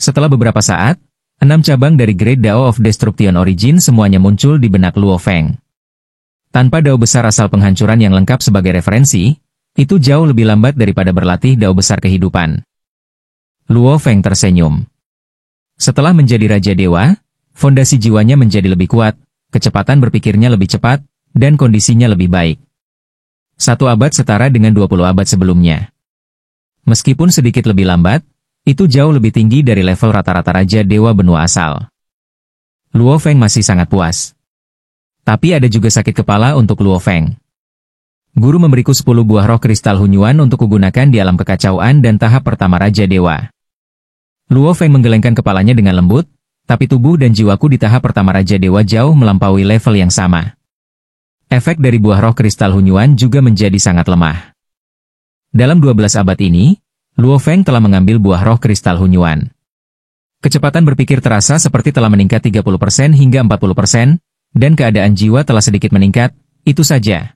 Setelah beberapa saat, 6 cabang dari Great Dao of Destruction Origin semuanya muncul di benak Luo Feng. Tanpa dao besar asal penghancuran yang lengkap sebagai referensi, itu jauh lebih lambat daripada berlatih dao besar kehidupan. Luo Feng tersenyum. Setelah menjadi Raja Dewa, fondasi jiwanya menjadi lebih kuat, kecepatan berpikirnya lebih cepat, dan kondisinya lebih baik. 1 abad setara dengan 20 abad sebelumnya. Meskipun sedikit lebih lambat, itu jauh lebih tinggi dari level rata-rata Raja Dewa benua asal. Luo Feng masih sangat puas. Tapi ada juga sakit kepala untuk Luo Feng. Guru memberiku 10 buah roh kristal Hunyuan untuk kugunakan di alam kekacauan dan tahap pertama Raja Dewa. Luo Feng menggelengkan kepalanya dengan lembut, tapi tubuh dan jiwaku di tahap pertama Raja Dewa jauh melampaui level yang sama. Efek dari buah roh kristal Hunyuan juga menjadi sangat lemah. Dalam 12 abad ini, Luo Feng telah mengambil buah roh kristal Hunyuan. Kecepatan berpikir terasa seperti telah meningkat 30% hingga 40%, dan keadaan jiwa telah sedikit meningkat, itu saja.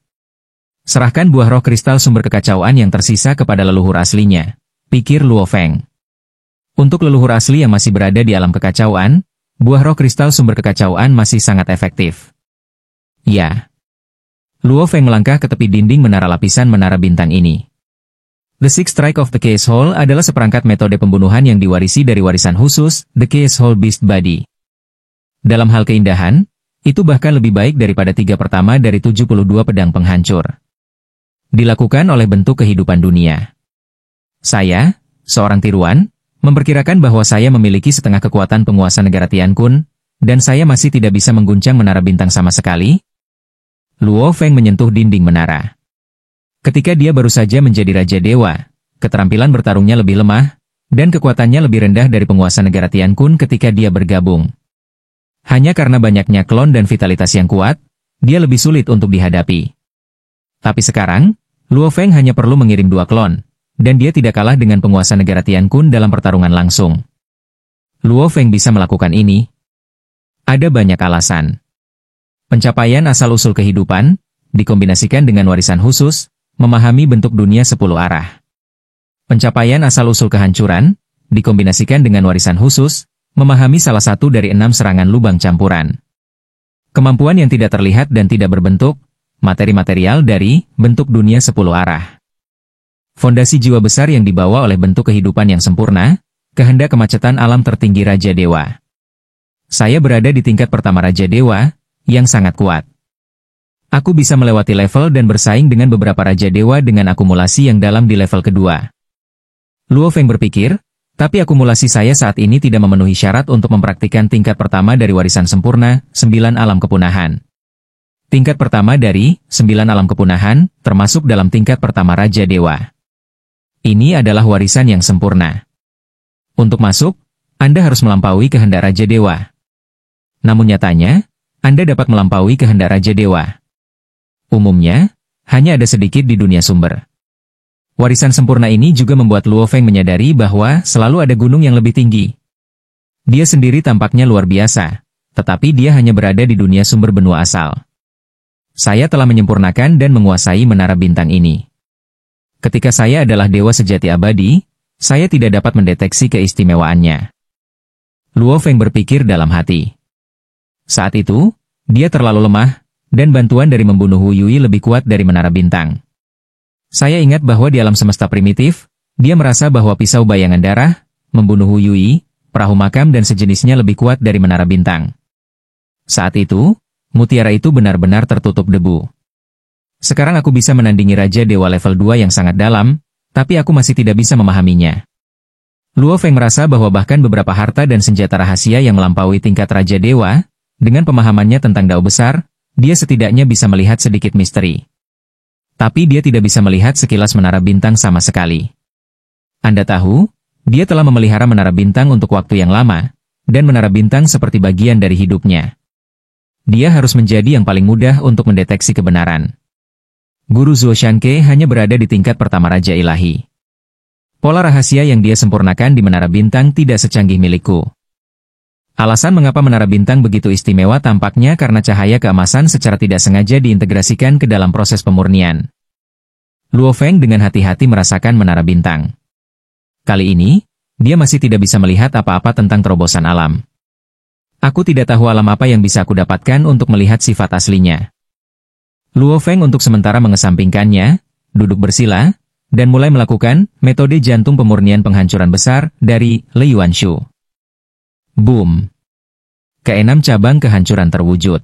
Serahkan buah roh kristal sumber kekacauan yang tersisa kepada leluhur aslinya, pikir Luo Feng. Untuk leluhur asli yang masih berada di alam kekacauan, buah roh kristal sumber kekacauan masih sangat efektif. Ya. Luo Feng melangkah ke tepi dinding menara lapisan menara bintang ini. The Six Strike of the Chaos Hole adalah seperangkat metode pembunuhan yang diwarisi dari warisan khusus, The Chaos Hole Beast Body. Dalam hal keindahan, itu bahkan lebih baik daripada 3 pertama dari 72 pedang penghancur. Dilakukan oleh bentuk kehidupan dunia. Saya, seorang tiruan, memperkirakan bahwa saya memiliki setengah kekuatan penguasa negara Tiankun, dan saya masih tidak bisa mengguncang menara bintang sama sekali. Luo Feng menyentuh dinding menara. Ketika dia baru saja menjadi Raja Dewa, keterampilan bertarungnya lebih lemah, dan kekuatannya lebih rendah dari penguasa negara Tiankun ketika dia bergabung. Hanya karena banyaknya klon dan vitalitas yang kuat, dia lebih sulit untuk dihadapi. Tapi sekarang, Luo Feng hanya perlu mengirim 2 klon, dan dia tidak kalah dengan penguasa negara Tiankun dalam pertarungan langsung. Luo Feng bisa melakukan ini. Ada banyak alasan. Pencapaian asal-usul kehidupan, dikombinasikan dengan warisan khusus, memahami bentuk dunia 10 arah. Pencapaian asal-usul kehancuran, dikombinasikan dengan warisan khusus, memahami salah satu dari 6 serangan lubang campuran. Kemampuan yang tidak terlihat dan tidak berbentuk, materi material dari bentuk dunia 10 arah. Fondasi jiwa besar yang dibawa oleh bentuk kehidupan yang sempurna, kehendak kemacetan alam tertinggi Raja Dewa. Saya berada di tingkat pertama Raja Dewa, yang sangat kuat. Aku bisa melewati level dan bersaing dengan beberapa Raja Dewa dengan akumulasi yang dalam di level kedua. Luo Feng berpikir, tapi akumulasi saya saat ini tidak memenuhi syarat untuk mempraktikkan tingkat pertama dari warisan sempurna, 9 alam kepunahan. Tingkat pertama dari 9 alam kepunahan, termasuk dalam tingkat pertama Raja Dewa. Ini adalah warisan yang sempurna. Untuk masuk, Anda harus melampaui kehendak Raja Dewa. Namun nyatanya, Anda dapat melampaui kehendak Raja Dewa. Umumnya, hanya ada sedikit di dunia sumber. Warisan sempurna ini juga membuat Luo Feng menyadari bahwa selalu ada gunung yang lebih tinggi. Dia sendiri tampaknya luar biasa, tetapi dia hanya berada di dunia sumber benua asal. Saya telah menyempurnakan dan menguasai menara bintang ini. Ketika saya adalah dewa sejati abadi, saya tidak dapat mendeteksi keistimewaannya. Luo Feng berpikir dalam hati. Saat itu, dia terlalu lemah, dan bantuan dari membunuh Wu Yui lebih kuat dari menara bintang. Saya ingat bahwa di alam semesta primitif, dia merasa bahwa pisau bayangan darah, membunuh Wu Yui, perahu makam dan sejenisnya lebih kuat dari menara bintang. Saat itu, mutiara itu benar-benar tertutup debu. Sekarang aku bisa menandingi Raja Dewa level 2 yang sangat dalam, tapi aku masih tidak bisa memahaminya. Luo Feng merasa bahwa bahkan beberapa harta dan senjata rahasia yang melampaui tingkat Raja Dewa, dengan pemahamannya tentang dao besar, dia setidaknya bisa melihat sedikit misteri. Tapi dia tidak bisa melihat sekilas menara bintang sama sekali. Anda tahu, dia telah memelihara menara bintang untuk waktu yang lama, dan menara bintang seperti bagian dari hidupnya. Dia harus menjadi yang paling mudah untuk mendeteksi kebenaran. Guru Zuo Shanke hanya berada di tingkat pertama Raja Ilahi. Pola rahasia yang dia sempurnakan di menara bintang tidak secanggih milikku. Alasan mengapa menara bintang begitu istimewa tampaknya karena cahaya keemasan secara tidak sengaja diintegrasikan ke dalam proses pemurnian. Luo Feng dengan hati-hati merasakan menara bintang. Kali ini, dia masih tidak bisa melihat apa-apa tentang terobosan alam. Aku tidak tahu alam apa yang bisa aku dapatkan untuk melihat sifat aslinya. Luo Feng untuk sementara mengesampingkannya, duduk bersila, dan mulai melakukan metode jantung pemurnian penghancuran besar dari Lei Yuanshu. Boom! Keenam cabang kehancuran terwujud.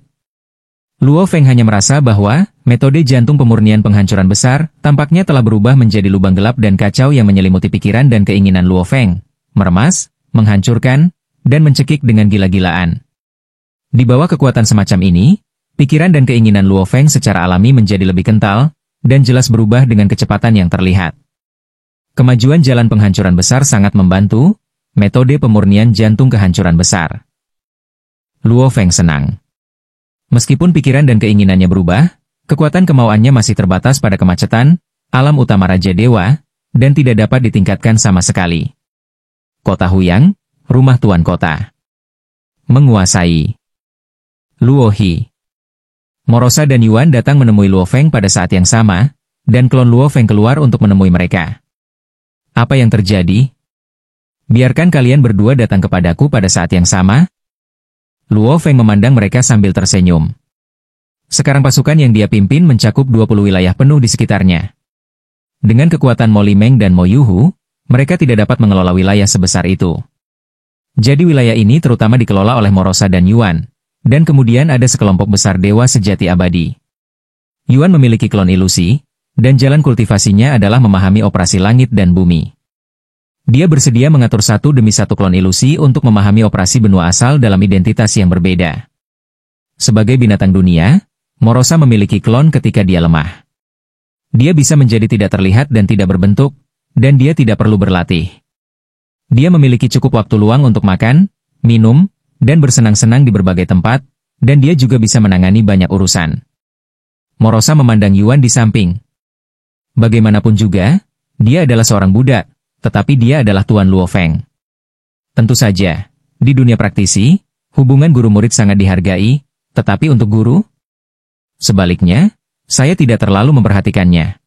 Luo Feng hanya merasa bahwa metode jantung pemurnian penghancuran besar tampaknya telah berubah menjadi lubang gelap dan kacau yang menyelimuti pikiran dan keinginan Luo Feng, meremas, menghancurkan, dan mencekik dengan gila-gilaan. Di bawah kekuatan semacam ini, pikiran dan keinginan Luo Feng secara alami menjadi lebih kental, dan jelas berubah dengan kecepatan yang terlihat. Kemajuan jalan penghancuran besar sangat membantu, metode pemurnian jantung kehancuran besar. Luo Feng senang. Meskipun pikiran dan keinginannya berubah, kekuatan kemauannya masih terbatas pada kemacetan, alam utama Raja Dewa, dan tidak dapat ditingkatkan sama sekali. Kota Huyang, rumah tuan kota. Menguasai. Luo He. Morosa dan Yuan datang menemui Luo Feng pada saat yang sama, dan klon Luo Feng keluar untuk menemui mereka. Apa yang terjadi? Biarkan kalian berdua datang kepadaku pada saat yang sama. Luo Feng memandang mereka sambil tersenyum. Sekarang pasukan yang dia pimpin mencakup 20 wilayah penuh di sekitarnya. Dengan kekuatan Mo Limeng dan Mo Yuhu, mereka tidak dapat mengelola wilayah sebesar itu. Jadi wilayah ini terutama dikelola oleh Morosa dan Yuan, dan kemudian ada sekelompok besar dewa sejati abadi. Yuan memiliki klon ilusi, dan jalan kultivasinya adalah memahami operasi langit dan bumi. Dia bersedia mengatur satu demi satu klon ilusi untuk memahami operasi benua asal dalam identitas yang berbeda. Sebagai binatang dunia, Morosa memiliki klon ketika dia lemah. Dia bisa menjadi tidak terlihat dan tidak berbentuk, dan dia tidak perlu berlatih. Dia memiliki cukup waktu luang untuk makan, minum, dan bersenang-senang di berbagai tempat, dan dia juga bisa menangani banyak urusan. Morosa memandang Yuan di samping. Bagaimanapun juga, dia adalah seorang budak, tetapi dia adalah Tuan Luo Feng. Tentu saja, di dunia praktisi, hubungan guru-murid sangat dihargai, tetapi untuk guru? Sebaliknya, saya tidak terlalu memperhatikannya.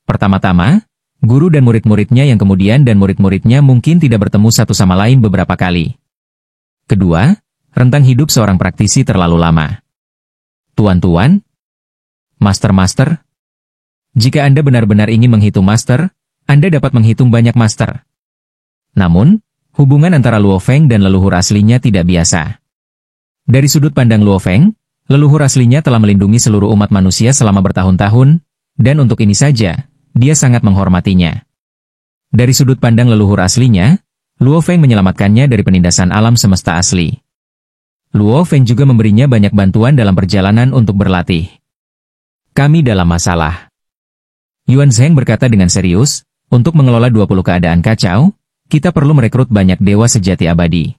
Pertama-tama, guru dan murid-muridnya yang kemudian dan murid-muridnya mungkin tidak bertemu satu sama lain beberapa kali. Kedua, rentang hidup seorang praktisi terlalu lama. Tuan-tuan? Master-master? Jika Anda benar-benar ingin menghitung master, Anda dapat menghitung banyak master. Namun, hubungan antara Luo Feng dan leluhur aslinya tidak biasa. Dari sudut pandang Luo Feng, leluhur aslinya telah melindungi seluruh umat manusia selama bertahun-tahun, dan untuk ini saja, dia sangat menghormatinya. Dari sudut pandang leluhur aslinya, Luo Feng menyelamatkannya dari penindasan alam semesta asli. Luo Feng juga memberinya banyak bantuan dalam perjalanan untuk berlatih. Kami dalam masalah. Yuan Zheng berkata dengan serius, untuk mengelola 20 keadaan kacau, kita perlu merekrut banyak dewa sejati abadi.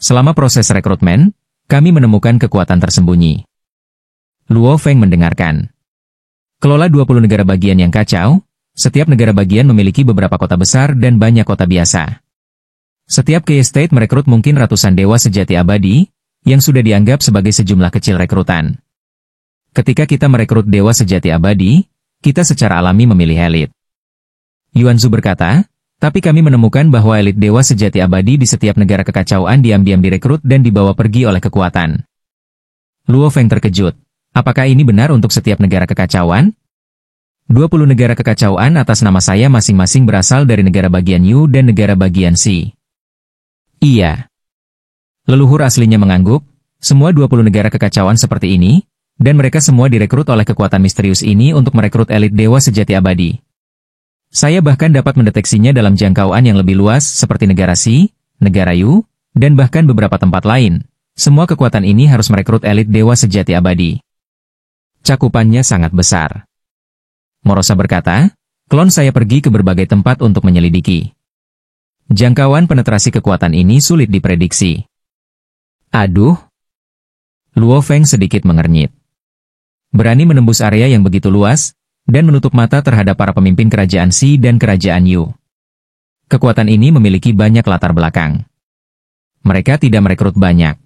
Selama proses rekrutmen, kami menemukan kekuatan tersembunyi. Luo Feng mendengarkan. Kelola 20 negara bagian yang kacau, setiap negara bagian memiliki beberapa kota besar dan banyak kota biasa. Setiap key state merekrut mungkin ratusan dewa sejati abadi, yang sudah dianggap sebagai sejumlah kecil rekrutan. Ketika kita merekrut dewa sejati abadi, kita secara alami memilih elit. Yuan Zhu berkata, tapi kami menemukan bahwa elit dewa sejati abadi di setiap negara kekacauan diam-diam direkrut dan dibawa pergi oleh kekuatan. Luo Feng terkejut. Apakah ini benar untuk setiap negara kekacauan? 20 negara kekacauan atas nama saya masing-masing berasal dari negara bagian Yu dan negara bagian Si. Iya. Leluhur aslinya mengangguk, semua 20 negara kekacauan seperti ini, dan mereka semua direkrut oleh kekuatan misterius ini untuk merekrut elit dewa sejati abadi. Saya bahkan dapat mendeteksinya dalam jangkauan yang lebih luas seperti negara Si, negara Yu, dan bahkan beberapa tempat lain. Semua kekuatan ini harus merekrut elit dewa sejati abadi. Cakupannya sangat besar. Morosa berkata, klon saya pergi ke berbagai tempat untuk menyelidiki. Jangkauan penetrasi kekuatan ini sulit diprediksi. Aduh. Luo Feng sedikit mengernyit. Berani menembus area yang begitu luas, dan menutup mata terhadap para pemimpin kerajaan Si dan kerajaan Yu. Kekuatan ini memiliki banyak latar belakang. Mereka tidak merekrut banyak.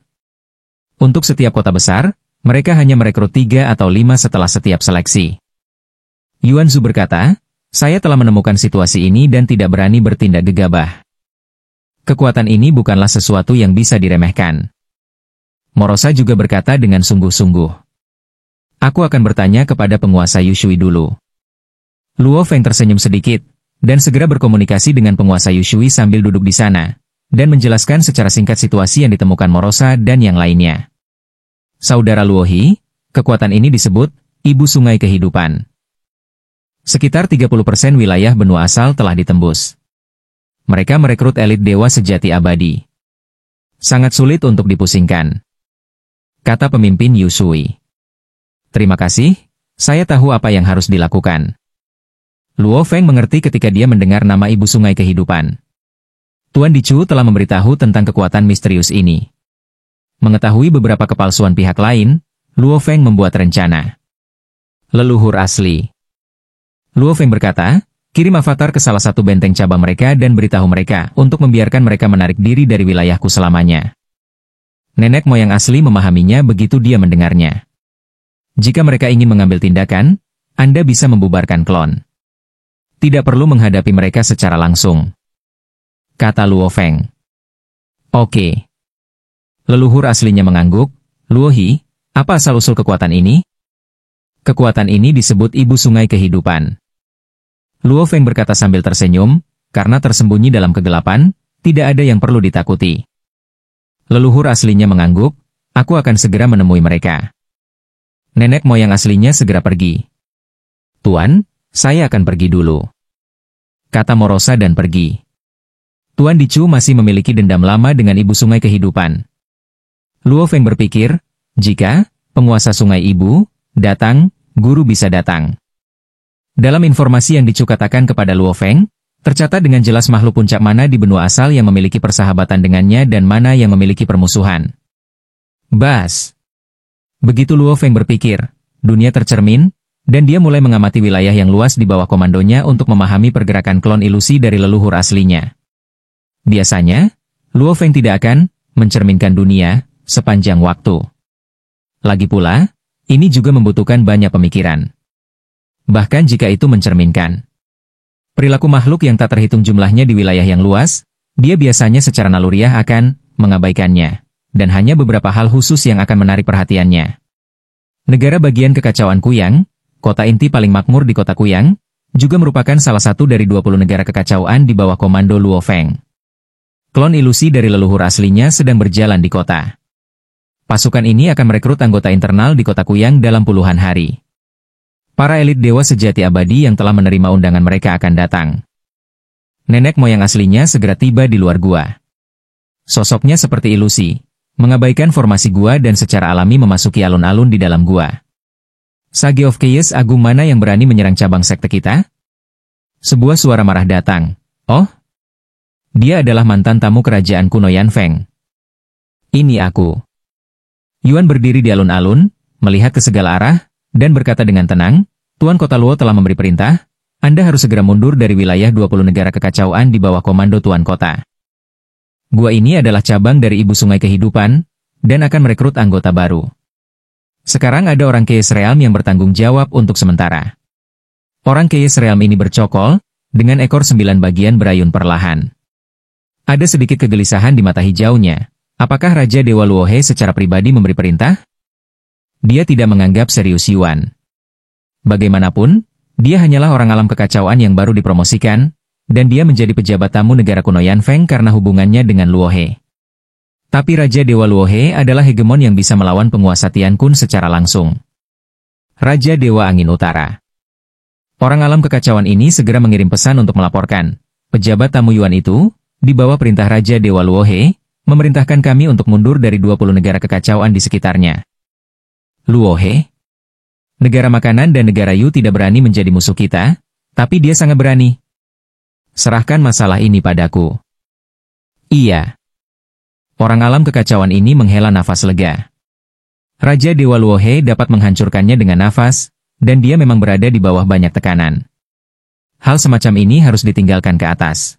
Untuk setiap kota besar, mereka hanya merekrut 3 atau 5 setelah setiap seleksi. Yuan Zhu berkata, saya telah menemukan situasi ini dan tidak berani bertindak gegabah. Kekuatan ini bukanlah sesuatu yang bisa diremehkan. Morosa juga berkata dengan sungguh-sungguh. Aku akan bertanya kepada penguasa Yushui dulu. Luo Feng tersenyum sedikit, dan segera berkomunikasi dengan penguasa Yushui sambil duduk di sana, dan menjelaskan secara singkat situasi yang ditemukan Morosa dan yang lainnya. Saudara Luo He, kekuatan ini disebut Ibu Sungai Kehidupan. Sekitar 30% wilayah benua asal telah ditembus. Mereka merekrut elit dewa sejati abadi. Sangat sulit untuk dipusingkan, kata pemimpin Yushui. Terima kasih, saya tahu apa yang harus dilakukan. Luo Feng mengerti ketika dia mendengar nama Ibu Sungai Kehidupan. Tuan Dichu telah memberitahu tentang kekuatan misterius ini. Mengetahui beberapa kepalsuan pihak lain, Luo Feng membuat rencana. Leluhur asli. Luo Feng berkata, kirim avatar ke salah satu benteng cabang mereka dan beritahu mereka untuk membiarkan mereka menarik diri dari wilayahku selamanya. Nenek moyang asli memahaminya begitu dia mendengarnya. Jika mereka ingin mengambil tindakan, Anda bisa membubarkan klon. Tidak perlu menghadapi mereka secara langsung, kata Luo Feng. Oke. Leluhur aslinya mengangguk. Luo He, apa asal-usul kekuatan ini? Kekuatan ini disebut Ibu Sungai Kehidupan. Luo Feng berkata sambil tersenyum, karena tersembunyi dalam kegelapan, tidak ada yang perlu ditakuti. Leluhur aslinya mengangguk, aku akan segera menemui mereka. Nenek moyang aslinya segera pergi. Tuan, saya akan pergi dulu, kata Morosa dan pergi. Tuan Dichu masih memiliki dendam lama dengan Ibu Sungai Kehidupan. Luo Feng berpikir, jika penguasa Sungai Ibu datang, guru bisa datang. Dalam informasi yang Dichu katakan kepada Luo Feng, tercatat dengan jelas makhluk puncak mana di benua asal yang memiliki persahabatan dengannya dan mana yang memiliki permusuhan. Bas. Begitu Luo Feng berpikir, dunia tercermin, dan dia mulai mengamati wilayah yang luas di bawah komandonya untuk memahami pergerakan klon ilusi dari leluhur aslinya. Biasanya, Luo Feng tidak akan mencerminkan dunia sepanjang waktu. Lagi pula, ini juga membutuhkan banyak pemikiran. Bahkan jika itu mencerminkan perilaku makhluk yang tak terhitung jumlahnya di wilayah yang luas, dia biasanya secara naluriah akan mengabaikannya, dan hanya beberapa hal khusus yang akan menarik perhatiannya. Negara bagian kekacauan Kuyang, kota inti paling makmur di kota Kuyang, juga merupakan salah satu dari 20 negara kekacauan di bawah komando Luo Feng. Klon ilusi dari leluhur aslinya sedang berjalan di kota. Pasukan ini akan merekrut anggota internal di kota Kuyang dalam puluhan hari. Para elit dewa sejati abadi yang telah menerima undangan mereka akan datang. Nenek moyang aslinya segera tiba di luar gua. Sosoknya seperti ilusi, mengabaikan formasi gua dan secara alami memasuki alun-alun di dalam gua. Sage of Chaos Agung mana yang berani menyerang cabang sekte kita? Sebuah suara marah datang. Oh? Dia adalah mantan tamu kerajaan kuno Yan Feng. Ini aku. Yuan berdiri di alun-alun, melihat ke segala arah, dan berkata dengan tenang, Tuan Kota Luo telah memberi perintah, Anda harus segera mundur dari wilayah 20 negara kekacauan di bawah komando Tuan Kota. Gua ini adalah cabang dari Ibu Sungai Kehidupan, dan akan merekrut anggota baru. Sekarang ada orang Chaos Realm yang bertanggung jawab untuk sementara. Orang Chaos Realm ini bercokol, dengan ekor 9 bagian berayun perlahan. Ada sedikit kegelisahan di mata hijaunya. Apakah Raja Dewa Luo He secara pribadi memberi perintah? Dia tidak menganggap serius Yuan. Bagaimanapun, dia hanyalah orang alam kekacauan yang baru dipromosikan, dan dia menjadi pejabat tamu negara kuno Yan Feng karena hubungannya dengan Luo He. Tapi Raja Dewa Luo He adalah hegemon yang bisa melawan penguasa Tian Kun secara langsung. Raja Dewa Angin Utara. Orang alam kekacauan ini segera mengirim pesan untuk melaporkan. Pejabat tamu Yuan itu, di bawah perintah Raja Dewa Luo He, memerintahkan kami untuk mundur dari 20 negara kekacauan di sekitarnya. Luo He? Negara makanan dan negara Yu tidak berani menjadi musuh kita, tapi dia sangat berani. Serahkan masalah ini padaku. Iya. Orang alam kekacauan ini menghela nafas lega. Raja Dewa Luo He dapat menghancurkannya dengan nafas, dan dia memang berada di bawah banyak tekanan. Hal semacam ini harus ditinggalkan ke atas.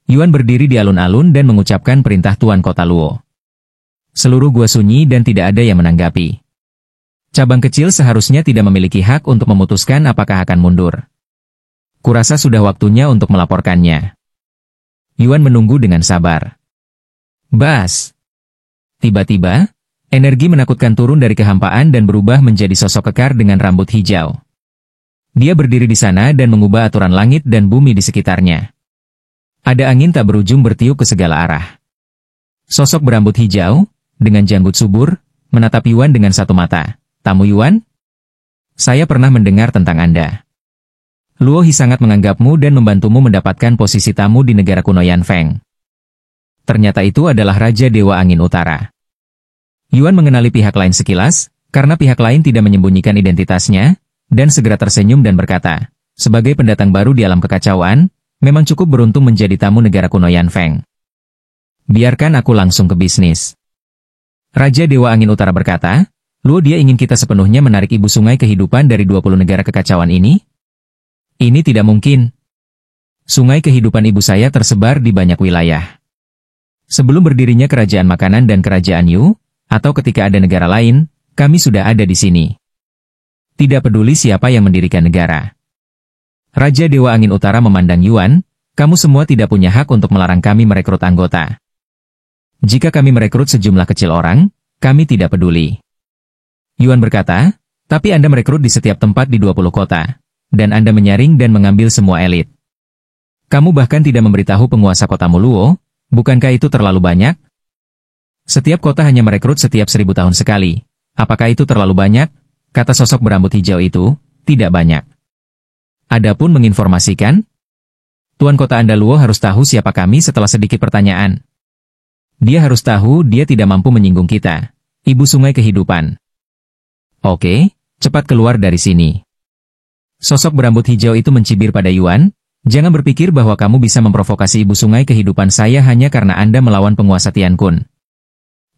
Yuan berdiri di alun-alun dan mengucapkan perintah Tuan Kota Luo. Seluruh gua sunyi dan tidak ada yang menanggapi. Cabang kecil seharusnya tidak memiliki hak untuk memutuskan apakah akan mundur. Kurasa sudah waktunya untuk melaporkannya. Yuan menunggu dengan sabar. Bas! Tiba-tiba, energi menakutkan turun dari kehampaan dan berubah menjadi sosok kekar dengan rambut hijau. Dia berdiri di sana dan mengubah aturan langit dan bumi di sekitarnya. Ada angin tak berujung bertiup ke segala arah. Sosok berambut hijau, dengan janggut subur, menatap Yuan dengan satu mata. Tamu Yuan? Saya pernah mendengar tentang Anda. Luo He sangat menganggapmu dan membantumu mendapatkan posisi tamu di negara kuno Yanfeng. Ternyata itu adalah Raja Dewa Angin Utara. Yuan mengenali pihak lain sekilas, karena pihak lain tidak menyembunyikan identitasnya, dan segera tersenyum dan berkata, sebagai pendatang baru di alam kekacauan, memang cukup beruntung menjadi tamu negara kuno Yanfeng. Biarkan aku langsung ke bisnis. Raja Dewa Angin Utara berkata, Luo dia ingin kita sepenuhnya menarik ibu sungai kehidupan dari 20 negara kekacauan ini? Ini tidak mungkin. Sungai kehidupan ibu saya tersebar di banyak wilayah. Sebelum berdirinya kerajaan makanan dan kerajaan Yu, atau ketika ada negara lain, kami sudah ada di sini. Tidak peduli siapa yang mendirikan negara. Raja Dewa Angin Utara memandang Yuan, kamu semua tidak punya hak untuk melarang kami merekrut anggota. Jika kami merekrut sejumlah kecil orang, kami tidak peduli. Yuan berkata, tapi Anda merekrut di setiap tempat di 20 kota, dan Anda menyaring dan mengambil semua elit. Kamu bahkan tidak memberitahu penguasa kotamu Luo, bukankah itu terlalu banyak? Setiap kota hanya merekrut setiap 1000 tahun sekali. Apakah itu terlalu banyak? Kata sosok berambut hijau itu, tidak banyak. Adapun menginformasikan, Tuan kota Anda Luo harus tahu siapa kami setelah sedikit pertanyaan. Dia harus tahu dia tidak mampu menyinggung kita. Ibu sungai kehidupan. Oke, cepat keluar dari sini. Sosok berambut hijau itu mencibir pada Yuan, jangan berpikir bahwa kamu bisa memprovokasi ibu sungai kehidupan saya hanya karena Anda melawan penguasa Tiankun.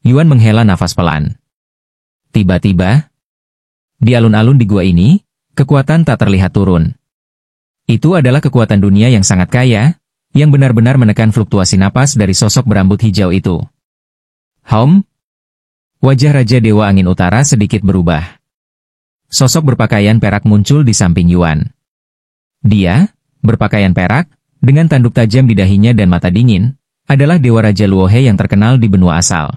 Yuan menghela nafas pelan. Tiba-tiba, di alun-alun di gua ini, kekuatan tak terlihat turun. Itu adalah kekuatan dunia yang sangat kaya, yang benar-benar menekan fluktuasi napas dari sosok berambut hijau itu. Wajah Raja Dewa Angin Utara sedikit berubah. Sosok berpakaian perak muncul di samping Yuan. Dia, berpakaian perak, dengan tanduk tajam di dahinya dan mata dingin, adalah Dewa Raja Luo He yang terkenal di benua asal.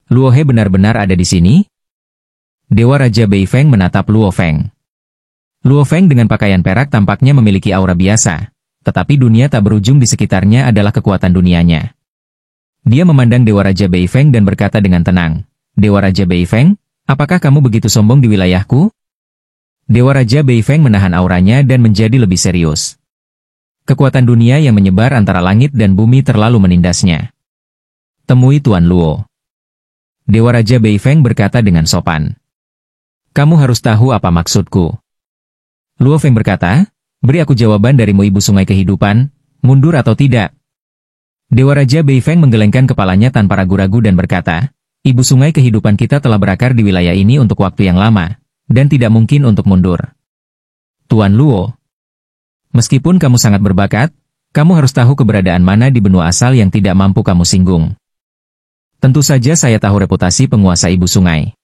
Luo He benar-benar ada di sini? Dewa Raja Bei Feng menatap Luo Feng. Luo Feng dengan pakaian perak tampaknya memiliki aura biasa, tetapi dunia tak berujung di sekitarnya adalah kekuatan dunianya. Dia memandang Dewa Raja Bei Feng dan berkata dengan tenang, Dewa Raja Bei Feng, apakah kamu begitu sombong di wilayahku? Dewa Raja Bei Feng menahan auranya dan menjadi lebih serius. Kekuatan dunia yang menyebar antara langit dan bumi terlalu menindasnya. Temui Tuan Luo. Dewa Raja Bei Feng berkata dengan sopan. Kamu harus tahu apa maksudku. Luo Feng berkata, beri aku jawaban darimu ibu sungai kehidupan, mundur atau tidak. Dewa Raja Bei Feng menggelengkan kepalanya tanpa ragu-ragu dan berkata, ibu sungai kehidupan kita telah berakar di wilayah ini untuk waktu yang lama, dan tidak mungkin untuk mundur. Tuan Luo, meskipun kamu sangat berbakat, kamu harus tahu keberadaan mana di benua asal yang tidak mampu kamu singgung. Tentu saja saya tahu reputasi penguasa ibu sungai.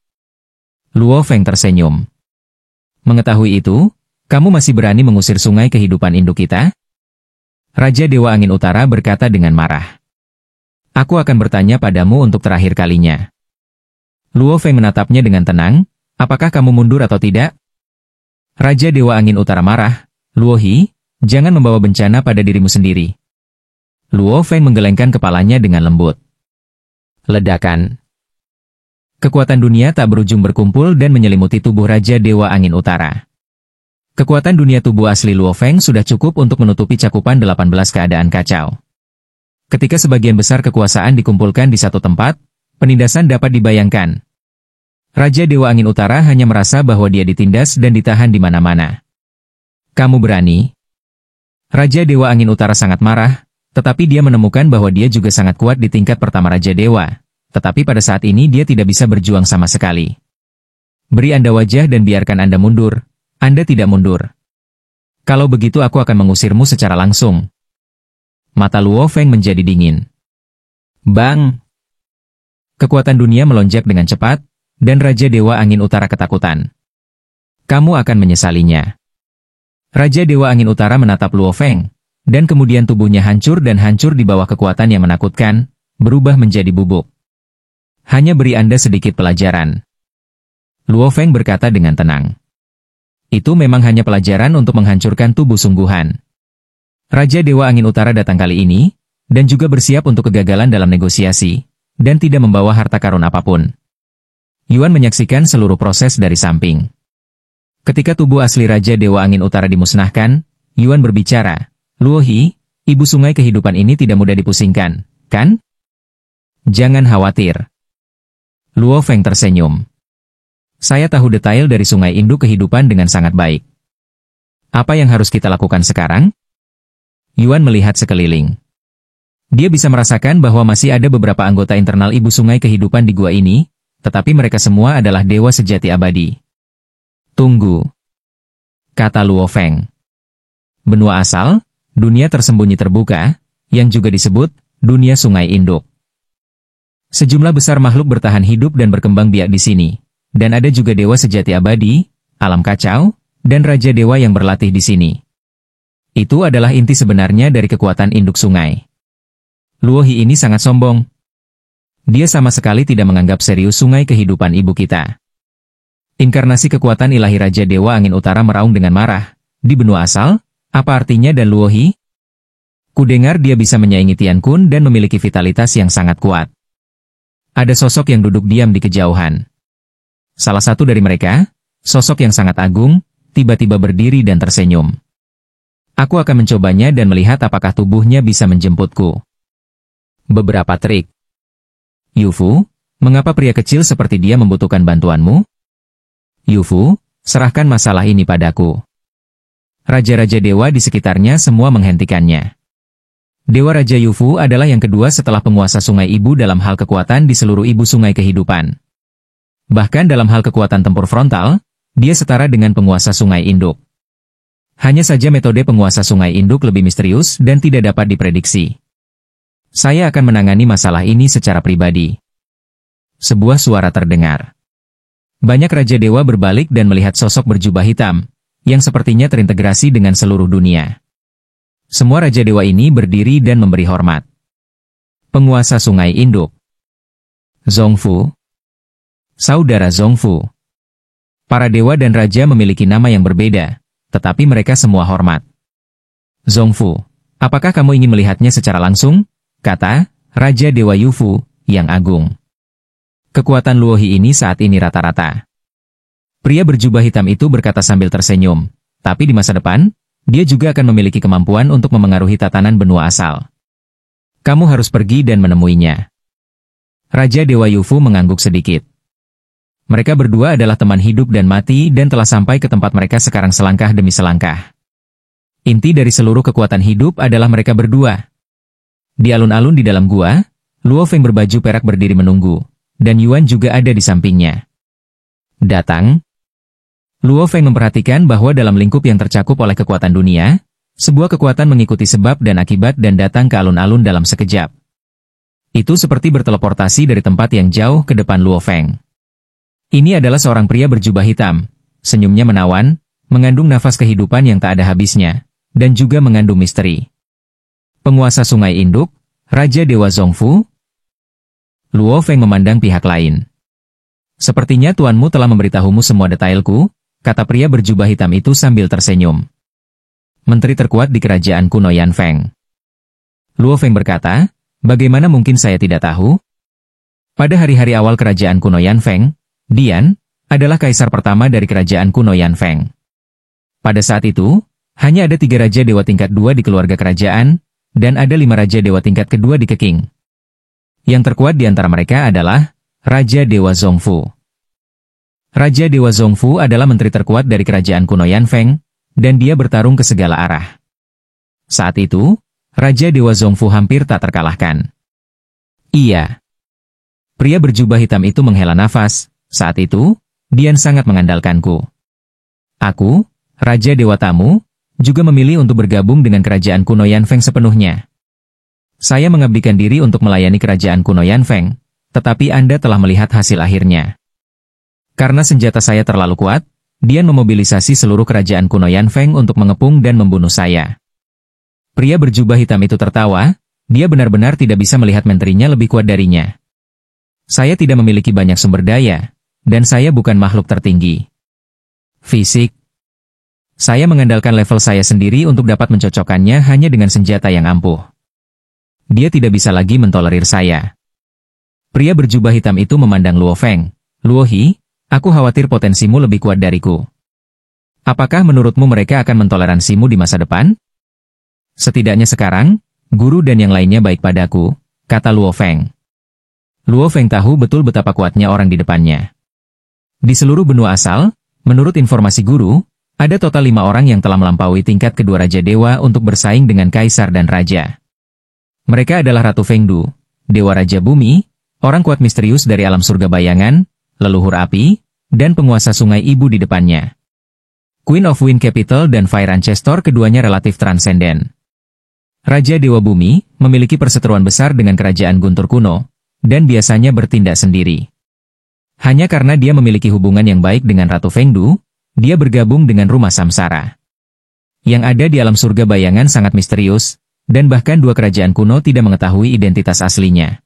Luo Feng tersenyum. Mengetahui itu, kamu masih berani mengusir sungai kehidupan induk kita? Raja Dewa Angin Utara berkata dengan marah. Aku akan bertanya padamu untuk terakhir kalinya. Luo Feng menatapnya dengan tenang, apakah kamu mundur atau tidak? Raja Dewa Angin Utara marah, Luo He, jangan membawa bencana pada dirimu sendiri. Luo Feng menggelengkan kepalanya dengan lembut. Ledakan. Kekuatan dunia tak berujung berkumpul dan menyelimuti tubuh Raja Dewa Angin Utara. Kekuatan dunia tubuh asli Luo Feng sudah cukup untuk menutupi cakupan 18 keadaan kacau. Ketika sebagian besar kekuasaan dikumpulkan di satu tempat, penindasan dapat dibayangkan. Raja Dewa Angin Utara hanya merasa bahwa dia ditindas dan ditahan di mana-mana. Kamu berani? Raja Dewa Angin Utara sangat marah, tetapi dia menemukan bahwa dia juga sangat kuat di tingkat pertama Raja Dewa, tetapi pada saat ini dia tidak bisa berjuang sama sekali. Beri Anda wajah dan biarkan Anda mundur. Anda tidak mundur. Kalau begitu aku akan mengusirmu secara langsung. Mata Luo Feng menjadi dingin. Bang! Kekuatan dunia melonjak dengan cepat, dan Raja Dewa Angin Utara ketakutan. Kamu akan menyesalinya. Raja Dewa Angin Utara menatap Luo Feng, dan kemudian tubuhnya hancur dan hancur di bawah kekuatan yang menakutkan, berubah menjadi bubuk. Hanya beri Anda sedikit pelajaran. Luo Feng berkata dengan tenang. Itu memang hanya pelajaran untuk menghancurkan tubuh sungguhan. Raja Dewa Angin Utara datang kali ini, dan juga bersiap untuk kegagalan dalam negosiasi, dan tidak membawa harta karun apapun. Yuan menyaksikan seluruh proses dari samping. Ketika tubuh asli Raja Dewa Angin Utara dimusnahkan, Yuan berbicara, Luo Hi, ibu sungai kehidupan ini tidak mudah dipusingkan, kan? Jangan khawatir. Luo Feng tersenyum. Saya tahu detail dari sungai induk kehidupan dengan sangat baik. Apa yang harus kita lakukan sekarang? Yuan melihat sekeliling. Dia bisa merasakan bahwa masih ada beberapa anggota internal ibu sungai kehidupan di gua ini, tetapi mereka semua adalah dewa sejati abadi. Tunggu, kata Luo Feng. Benua asal, dunia tersembunyi terbuka, yang juga disebut dunia sungai induk. Sejumlah besar makhluk bertahan hidup dan berkembang biak di sini, dan ada juga dewa sejati abadi, alam kacau, dan raja dewa yang berlatih di sini. Itu adalah inti sebenarnya dari kekuatan induk sungai. Luo Hi ini sangat sombong. Dia sama sekali tidak menganggap serius sungai kehidupan ibu kita. Inkarnasi kekuatan ilahi Raja Dewa Angin Utara meraung dengan marah. Di benua asal, apa artinya dan Luo Hi? Kudengar dia bisa menyaingi Tian Kun dan memiliki vitalitas yang sangat kuat. Ada sosok yang duduk diam di kejauhan. Salah satu dari mereka, sosok yang sangat agung, tiba-tiba berdiri dan tersenyum. Aku akan mencobanya dan melihat apakah tubuhnya bisa menjemputku. Beberapa trik. Yufu, mengapa pria kecil seperti dia membutuhkan bantuanmu? Yufu, serahkan masalah ini padaku. Raja-raja dewa di sekitarnya semua menghentikannya. Dewa Raja Yufu adalah yang kedua setelah penguasa sungai ibu dalam hal kekuatan di seluruh ibu sungai kehidupan. Bahkan dalam hal kekuatan tempur frontal, dia setara dengan penguasa sungai induk. Hanya saja metode penguasa sungai induk lebih misterius dan tidak dapat diprediksi. Saya akan menangani masalah ini secara pribadi. Sebuah suara terdengar. Banyak raja dewa berbalik dan melihat sosok berjubah hitam, yang sepertinya terintegrasi dengan seluruh dunia. Semua raja dewa ini berdiri dan memberi hormat. Penguasa sungai induk. Zongfu. Saudara Zongfu. Para dewa dan raja memiliki nama yang berbeda, tetapi mereka semua hormat. Zongfu, apakah kamu ingin melihatnya secara langsung? Kata Raja Dewa Yufu, yang agung. Kekuatan Luo Hi ini saat ini rata-rata. Pria berjubah hitam itu berkata sambil tersenyum, tapi di masa depan, dia juga akan memiliki kemampuan untuk memengaruhi tatanan benua asal. Kamu harus pergi dan menemuinya. Raja Dewa Yufu mengangguk sedikit. Mereka berdua adalah teman hidup dan mati dan telah sampai ke tempat mereka sekarang selangkah demi selangkah. Inti dari seluruh kekuatan hidup adalah mereka berdua. Di alun-alun di dalam gua, Luo Feng berbaju perak berdiri menunggu. Dan Yuan juga ada di sampingnya. Datang. Luo Feng memperhatikan bahwa dalam lingkup yang tercakup oleh kekuatan dunia, sebuah kekuatan mengikuti sebab dan akibat dan datang ke alun-alun dalam sekejap. Itu seperti berteleportasi dari tempat yang jauh ke depan Luo Feng. Ini adalah seorang pria berjubah hitam, senyumnya menawan, mengandung nafas kehidupan yang tak ada habisnya, dan juga mengandung misteri. Penguasa sungai induk, Raja Dewa Zongfu. Luo Feng memandang pihak lain. Sepertinya tuanmu telah memberitahumu semua detailku, kata pria berjubah hitam itu sambil tersenyum. Menteri terkuat di kerajaan kuno Yan Feng. Luo Feng berkata, bagaimana mungkin saya tidak tahu? Pada hari-hari awal kerajaan kuno Yan Feng, Dian adalah kaisar pertama dari kerajaan kuno Yan Feng. Pada saat itu, hanya ada 3 raja dewa tingkat 2 di keluarga kerajaan, dan ada 5 raja dewa tingkat kedua di Keking. Yang terkuat di antara mereka adalah Raja Dewa Zongfu. Raja Dewa Zongfu adalah menteri terkuat dari kerajaan kuno Yan Feng, dan dia bertarung ke segala arah. Saat itu, Raja Dewa Zongfu hampir tak terkalahkan. Iya. Pria berjubah hitam itu menghela nafas, saat itu, Dian sangat mengandalkanku. Aku, Raja Dewa Tamu, juga memilih untuk bergabung dengan kerajaan kuno Yan Feng sepenuhnya. Saya mengabdikan diri untuk melayani kerajaan kuno Yanfeng, tetapi Anda telah melihat hasil akhirnya. Karena senjata saya terlalu kuat, Dian memobilisasi seluruh kerajaan kuno Yanfeng untuk mengepung dan membunuh saya. Pria berjubah hitam itu tertawa, dia benar-benar tidak bisa melihat menterinya lebih kuat darinya. Saya tidak memiliki banyak sumber daya, dan saya bukan makhluk tertinggi. Fisik. Saya mengandalkan level saya sendiri untuk dapat mencocokkannya hanya dengan senjata yang ampuh. Dia tidak bisa lagi mentolerir saya. Pria berjubah hitam itu memandang Luo Feng. Luo Hi, aku khawatir potensimu lebih kuat dariku. Apakah menurutmu mereka akan mentoleransimu di masa depan? Setidaknya sekarang, guru dan yang lainnya baik padaku, kata Luo Feng. Luo Feng tahu betul betapa kuatnya orang di depannya. Di seluruh benua asal, menurut informasi guru, ada total 5 orang yang telah melampaui tingkat kedua Raja Dewa untuk bersaing dengan Kaisar dan Raja. Mereka adalah Ratu Fengdu, Dewa Raja Bumi, orang kuat misterius dari alam surga bayangan, leluhur api, dan penguasa sungai ibu di depannya. Queen of Wind Capital dan Fire Ancestor keduanya relatif transenden. Raja Dewa Bumi memiliki perseteruan besar dengan kerajaan Guntur kuno, dan biasanya bertindak sendiri. Hanya karena dia memiliki hubungan yang baik dengan Ratu Fengdu, dia bergabung dengan rumah samsara. Yang ada di alam surga bayangan sangat misterius, dan bahkan dua kerajaan kuno tidak mengetahui identitas aslinya.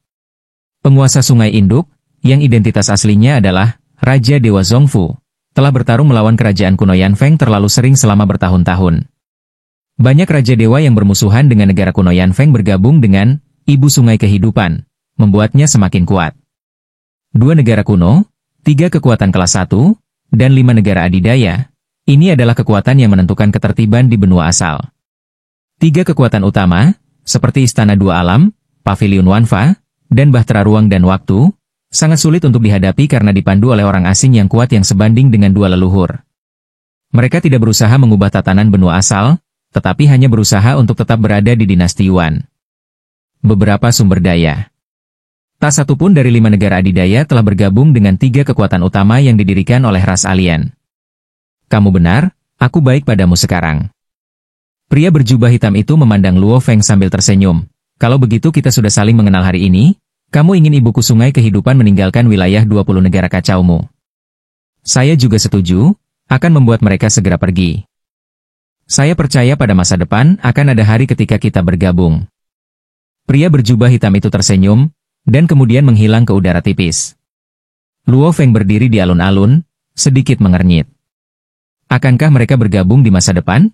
Penguasa sungai induk, yang identitas aslinya adalah Raja Dewa Zongfu, telah bertarung melawan kerajaan kuno Yanfeng terlalu sering selama bertahun-tahun. Banyak Raja Dewa yang bermusuhan dengan negara kuno Yanfeng bergabung dengan Ibu Sungai Kehidupan, membuatnya semakin kuat. 2 negara kuno, 3 kekuatan kelas 1, dan 5 negara adidaya, ini adalah kekuatan yang menentukan ketertiban di benua asal. 3 kekuatan utama, seperti Istana Dua Alam, Pavilion Wanfa, dan Bahtera Ruang dan Waktu, sangat sulit untuk dihadapi karena dipandu oleh orang asing yang kuat yang sebanding dengan 2 leluhur. Mereka tidak berusaha mengubah tatanan benua asal, tetapi hanya berusaha untuk tetap berada di dinasti Yuan. Beberapa sumber daya. Tak satu pun dari 5 negara adidaya telah bergabung dengan 3 kekuatan utama yang didirikan oleh ras alien. Kamu benar, aku baik padamu sekarang. Pria berjubah hitam itu memandang Luo Feng sambil tersenyum. Kalau begitu kita sudah saling mengenal hari ini, kamu ingin ibuku Sungai Kehidupan meninggalkan wilayah 20 negara kacaumu. Saya juga setuju, akan membuat mereka segera pergi. Saya percaya pada masa depan akan ada hari ketika kita bergabung. Pria berjubah hitam itu tersenyum, dan kemudian menghilang ke udara tipis. Luo Feng berdiri di alun-alun, sedikit mengernyit. Akankah mereka bergabung di masa depan?